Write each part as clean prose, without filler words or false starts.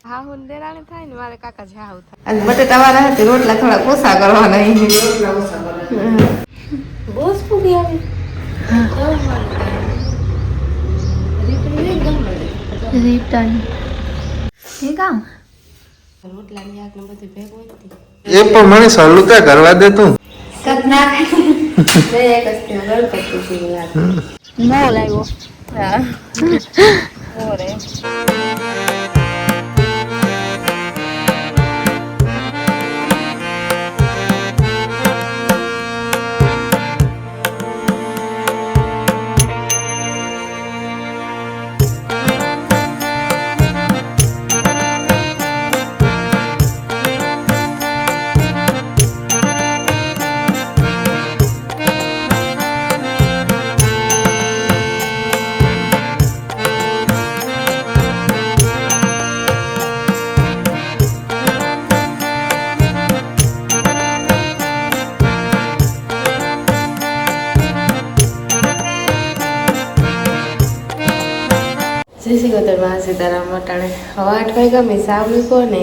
હા હું દેરાણી થાય ને મારે કાકા જ હાવ થાય. આજે બટેટા વાળા હતી રોટલા થોડા ઓછા કરવાના. રોટલા ઓછા કરવાના. બોસ પૂરી આવી. રિટર્ન એ કામ રોટલા ની આગ ને બધું ભેગું હતી. એ પણ મને સલું ત્યાં કરવા દે તું. કદ નાખે બે એક જ તે ગણપતિ જેવું લાગે. નો લાવ્યો. હા ઓરે માં સીતારામ વટાણે હવા 8 વાગ્યા મેં સાવ મૂકો ને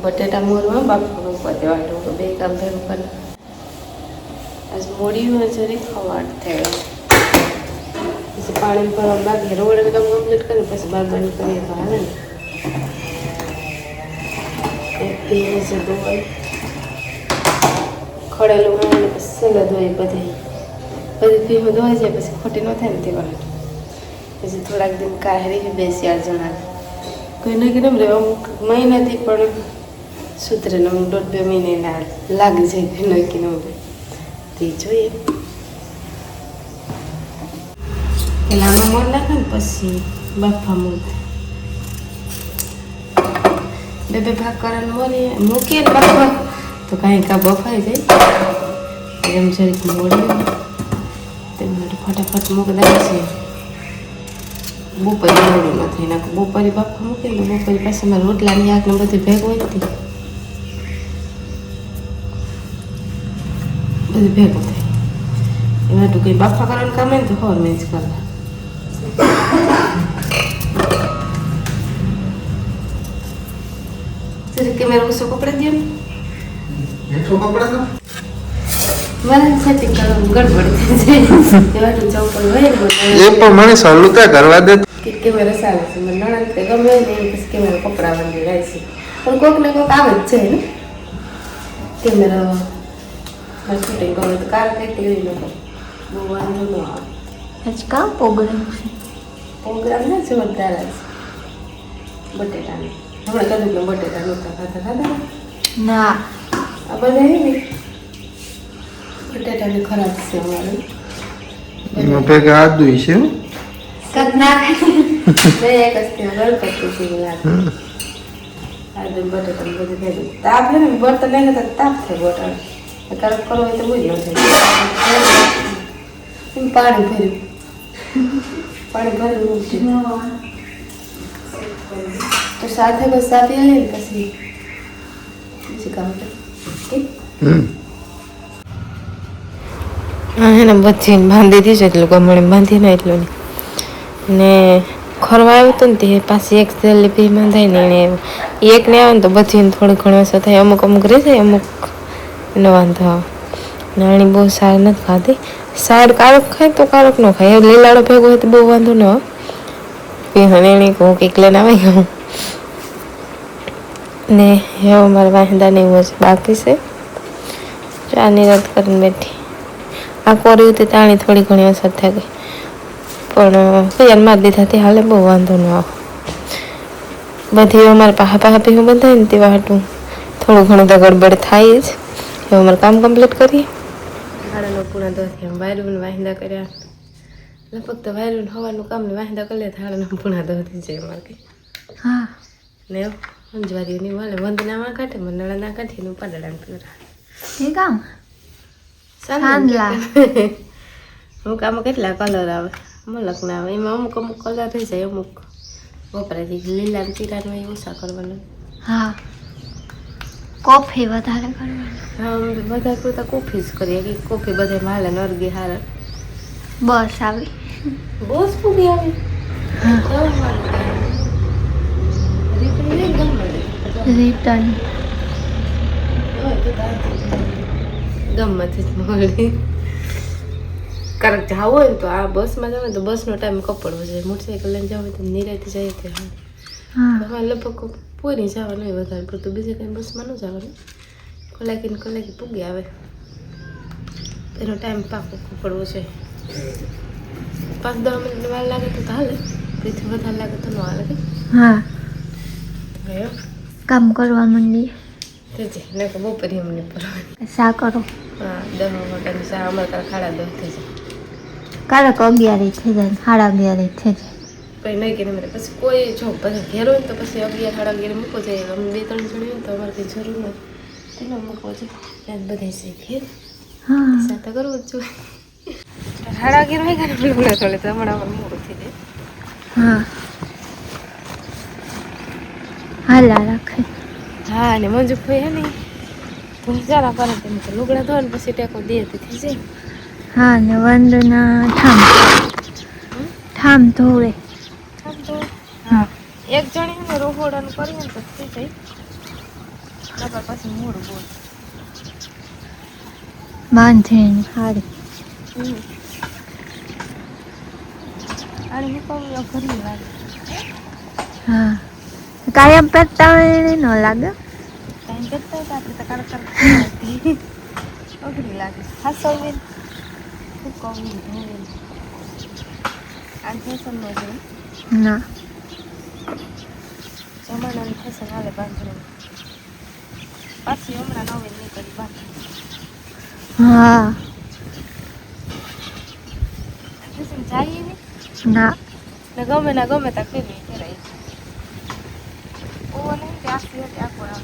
બટેટા મોરમાં બાફવા મૂકવા દેવાનું બે કામ ભેગું કરી. આજ મોડી હોય જરી હવા 8 થયો પછી પાણી ભરવા બાકી રોડ કામ કમ્પ્લીટ કરી પછી બારબાની કરીએ તો હાલે ને. એક દિવસ ધોવાય ખડેલું હોય ને પછી સેલા ધોઈ બધી ભીમો ધોવાઈ જાય પછી ખોટી ન થાય ને તે વાળા. પછી થોડાક દિન કાહેરી 2-4 જણા કોઈ નહીં કેમ રે અમુક મહિનાથી પણ સુધરે ને અમુક 1.5-2 મહિને ના લાગી જાય કોઈ નહીં કે ન તે જોઈએ. પેલા આમાં મોર નાખે ને પછી બાફા મૂકે બે ભાગ કરવાનું મોરી મૂકીએ ને બાફા તો કાંઈ કાં બફાઈ જાય એમ જરીક મોડી તે માટે ફટાફટ મૂકી દે છે. બપોરે મોડું નથી નાખું બપોરે બાફા મૂકે ને બપોરે પાછી મારે રોટલાની આગ ને બધું ભેગું નથી બધું ભેગું થાય એમાં તો કંઈ બાફા કરવાનું કામ હોય ને તો ખબર મેં જ કરવા કેમેરા ઓછો કપડા દે ને મારે સેટિંગ કરવાનું ગડબડ થઈ જાય એવા તો ચૌપડ હોય ને એ પણ મને સલું ત્યાં કરવા દે કેમેરા સારું છે મને નણંદ કે ગમે ને પછી કેમેરા કપડા બંધી રહે છે પણ કોઈક ને કોઈક આવે જ છે ને કેમેરા શૂટિંગ કરો તો કાર કંઈક એવી ન બહુ વાંધો ન આવે. આજ કામ પ્રોગ્રામ ને જોરદાર છે બટેટાને હમણાં કદું કે બટેટા નહોતા ખાતા ના આ બધા એવી બટેટાને ખરાબ છે અમારે એમાં ભેગા આદુ છે કદ નાખે બે એક જ તે ગણપતિ જેવું લાગે. આદુ બટેટા બધું ભેગું તાપ છે ને બર્તન લઈને તો તાપ થાય બટાણ કરક કરવો હોય તો બહુ જ ન થાય. પાણી ભર્યું તો સાથે બસ આપી આવે ને પછી કામ હા હે ને બધી બાંધી દીધું એટલું ગમણે બાંધી ને એટલું ને ખરવા આવ્યું હતું ને તે પાછી એક સેલી બી બાંધાય ને એને એક ને આવે ને તો બધી થોડી ઘણી અસર થાય અમુક અમુક રહી જાય અમુક એનો વાંધો આવે. નાની બહુ સારી નથી ખાતી સાર કારક ખાય તો કારક ન ખાય લીલાડો ભેગો હોય તો બહુ વાંધો ન આવે. એને કહું કંઈક લઈને આવી ગયું ને હવે મારે વાંધા નહીં હોય બાકી છે ચા નિરાત કરીને બેઠી આ કોરી હતી તાણી થોડી ઘણી અસર થઈ ગઈ પણ કયાર મારી દીધાથી હાલે બહુ વાંધો ન આવે. બધી અમારે પાહા પીવું બંધાય ને તેવા હાટું થોડું ઘણું તો ગડબડ થાય જ. હવે અમારે કામ કમ્પ્લીટ કરીએ. હાડાનો પૂણા 10 વાયરું વાહિંદા કર્યા લગભગ તો વાયરું હવાનું કામ ને વાહિંદા કરી લે હાડાનો પૂણા 10 થઈ જાય અમારે હા ને અંજવારીની વાલે વંદનામાં કાઢે મંડળાના કાઢે નું પાડડાનું પીવરા એ કામ સાંદલા અમુક આમાં કેટલા કલર આવે મલકના આવે એમાં અમુક અમુક કલર થઈ જાય અમુક વપરાય લીલા ને પીળાનું એ ઓછા કરવાનું. હા કોફી વધારે કરવાની. હા બધા કરતા કોફી જ કરીએ કે કોફી બધા માલે નરગી હારે બસ આવી બોસ પૂરી આવી હા રીપડી રિટર્ન ગમમાંથી જ મળી કારણ જવું હોય ને તો આ બસમાં જવું તો બસનો ટાઈમ કપડવો જોઈએ. મોટરસાઇકલ લઈને જવું હોય તો નિરાયથી જાય તે હા તમારે લગભગ પૂરી જવાનું હોય વધારે પડતું, બીજે કંઈ બસમાં ન જવાનું. કલાકી પૂગી આવે એનો ટાઈમ પાકો કપડવો છે. 5-10 મિનિટ વાર લાગે તો હાલે, તેથી વધારે લાગે તો ન હાલે. હા ગયો કામ કરવા માંડી તે જ ને કે બપોરે એમને પરવાની. શા કરો હા 10 વાગ્યાની ચા અમારે કાલ 10:30 થઈ જાય. ક્યારેક 11 થઈ જાય 11:30 થઈ જાય. પછી નહીં કે મને પછી કોઈ જો પછી ઘેર હોય ને તો પછી 11-11:30 મૂકો જાય. અમે 2-3 જણ હોય તો અમારે કંઈ જરૂર નથી તેનો મૂકવો છે. ત્યાં બધા છે ઘેર હા સાથે કરવું જ જોઈએ. 11:30 વાગ્યા ને ભૂલા થોડે તો હમણાં અમારે મોડું થઈ જાય. હા હાલા રાખે હા અને મંજુ ભાઈ હે ને તો જરા કરે તેમ તો લુગડા ધોવા ને પછી ટેકો દે તો થઈ જાય. હા ને વંદના ઠામ ધોવે આમ તો હા એક જણી ને રોહોડાનું કરીએ ને તો થઈ જાય. નકર પછી મોડું બોલ બાંધીને હારી અને હું કહું ઘરની લાગે હા કાયમ પહેરતા હોય ન લાગે ટાઈમ કરતા હોય તો આપણે તો અઘરી લાગે. ખાસ સૌને શું કહું ધોવે આ ફેશન નો છે ના જમાનાની ફેશન હાલે બાંધણી પાછી હમણાં નવી નીકળી બાંધણી હા ફેશન જાય ને ના ને ગમે ત્યાં ફેરવી ફેરાય. ઓવો નહીં કે આખી હતી આખો આવે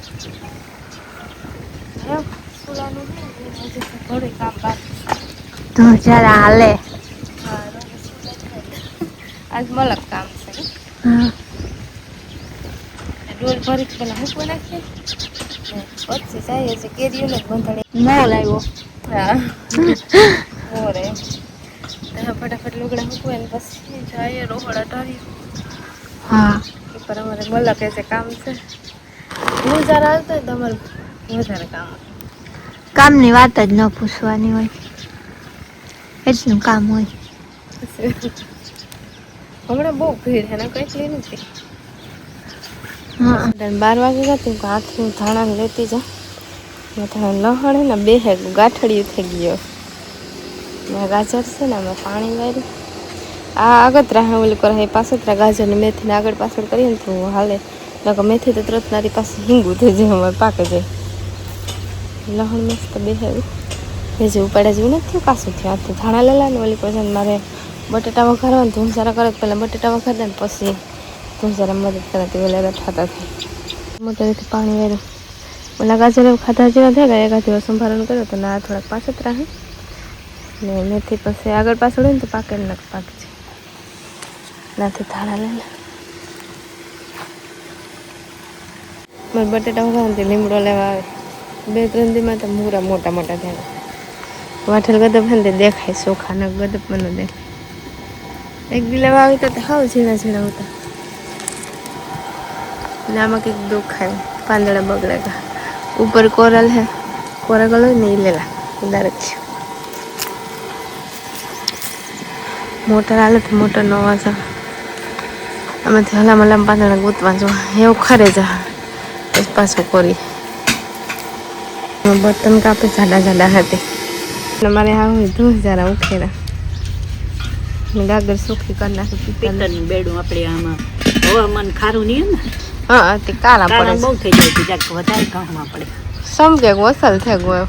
એમ સ્કૂલાનું નહીં હજી ઘણું કામ બાકી. તો જરા હાલે હા આજ મલક કામ છે ને હા ડોલ ભરી પેલા મૂકવા નાખીએ પછી જાય છે કેરીઓને જ બંધાડે. મોલ આવ્યો હા મોરે ત્યાં ફટાફટ લુગડા મૂકવા ને પછી જાય રોહડા ટાળી હા પર અમારે મલક છે કામ છે. હું જયારે આવતો હોય તો અમારે વધારે કામ હોય. કામની વાત જ ન પૂછવાની હોય એટલું કામ હોય. હમણાં બહુ ભીડ છે ને કેટલી નથી. હા 12 વાગે જતી હાથથી ધાણા લેતી જા ધાણા લહણે ને બે ગાંઠડિયું થઈ ગયો. ગાજર છે ને અમે પાણી વાર્યું આ આગતરા હે ઓલી કરે પાછોતરા ગાજર ને મેથીને આગળ પાછળ કરીએ ને તો હાલે. નકર મેથી તો તરત નારી પાસે હિંગું થઈ જાય અમારે પાકે જાય. લહણ મસ્ત બેહાવ્યું ભેજે ઉપાડ્યા જેવું નથી થયું કાશું થયું. હાથથી ધાણા લેલા ને ઓલી પછી મારે બટેટા વઘારવા ને ધૂમસારા કરે પહેલાં બટેટા વઘાર દે ને પછી ધૂમસારા મદદ કરાતી ઓલા રઠાતા થાય. મોટરેથી પાણી વાર્યું ઓલા ગાજર ખાધા જેવા થઈ ગયા. એકાદ દિવસ સંભારણ કર્યો તો ના થોડાક પાછોતરા હે ને મેથી પછી આગળ પાછળ હોય ને તો પાકે ને પાકે છે. નાથી ધાણા લેલા મારે બટેટા વઘારવાથી લીમડો લેવા આવે 2-3 દીમાં તો મૂરા મોટા મોટા થાય. વાઠેલ ગદપ હે ને તે દેખાય ચોખાના ગદપ મને દેખાય. એક દી લેવા આવી તો હાવ ઝીણા ઝીણા હતા ને આમાં કંઈક દુખાય પાંદડા બગડેગા ઉપર કોરલ હે કોરલ હોય ને એ લેલા ડાયરેક છે. મોટર હાલે તો મોટર નો અવાજ આવે આમાંથી હલામ પાંદડા ગોતવા જો એવું ખરે જા પછી પાછું કરી બર્તન કાપે જાડા હતી મારે હા હોય ધોઈ જરા ઉખેરા ગાગર સુખી કરી નાખી પિત્તળનું બેડું આપણે આમાં હવામાન ખારું નહીં ને હા તે કાળા કાળા પડે બહુ થઈ જાય છે જાક વધારે ઘઉંમાં પડે સમજે વસલ થઈ ગયો.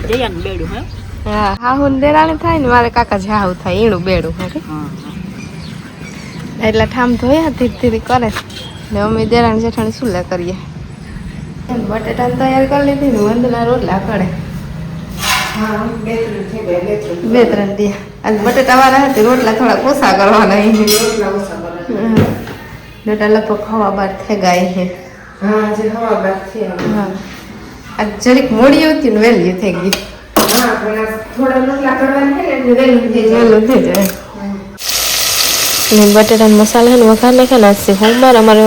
જયાનું બેડું હે હા હાહુ ને દેરાણી થાય ને મારે કાકા જે હાહુ થાય એનું બેડું હે હા એટલે ઠામ ધોયા ધીરે ધીરે કરે ને અમે દેરાણી જેઠાણી સુલા કરીએ. બટેટાને તૈયાર કરી લીધી ને વંદના રોટલા કરે 2-3 દી આજ બટેટા વાળા હતી રોટલા થોડા ઓછા કરવાના રોટલા લગભગ હવા બાર થઈ ગયા છે. હા આજ જરીક મોડી હતી ને વહેલી થઈ ગઈ. વહેલું થઈ જાય ને બટેટાનો મસાલા ને વઘાર નાખે ને આજથી સોમવાર અમારે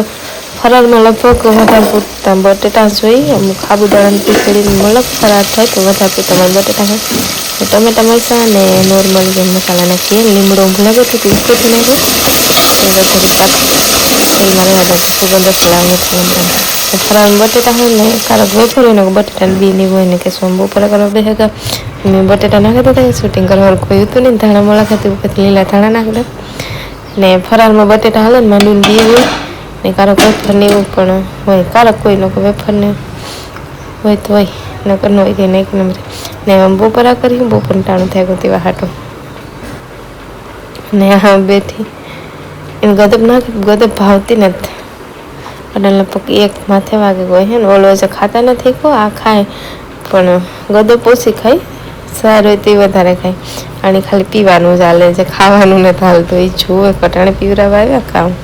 ફરાળમાં લગભગ વધારે પૂરતા બટેટા જોઈએ. અમુક સાબુદાણાની ખીચડી મતલબ ફરાળ થાય તો વધારે પૂરતા બટેટા હોય. ટમેટા મરચાં અને નોર્મલ જેમ મસાલા નાખીએ. લીમડો લાગે તો પીસી નાખે એ મારે યાદ સુગંધ ફલાવે છે. ફરાળમાં બટેટા હોય ને કારક વેફર હોય ને બટેટાની બીની હોય ને કે સોમ બપોરે કરવા બેસેગા મેં બટેટા નાખી દીધા. શૂટિંગ કરવાનું કોઈ હતું નહીં. ધાણા મોળા ખાતી ઉપરથી લીલા ધાણા નાખી દે ને ફરાળમાં બટેટા હાલે ને માંડવીને બી હોય ને કારક વેફરને એવું પણ હોય. કારક કોઈ લોકો વેફરને હોય તો હોય નકર ન હોય કે નહીં નંબર ને આમ બપોરા કરી બપોરનું ટાણું થાય ગયું તેવા હાટો ને હા બેઠી એને ગદબ નાખી ગદબ ભાવતી નથી. અને લગભગ એક માથે વાગે ગયો હે ને ઓલો જે ખાતા નથી કહો આ ખાય પણ ગદબ ઓછી ખાય. સારું હોય તે વધારે ખાય અને ખાલી પીવાનું ચાલે છે ખાવાનું નથી હાલતું. એ જુએ કટાણે પીવરાવા આવ્યા ખાવું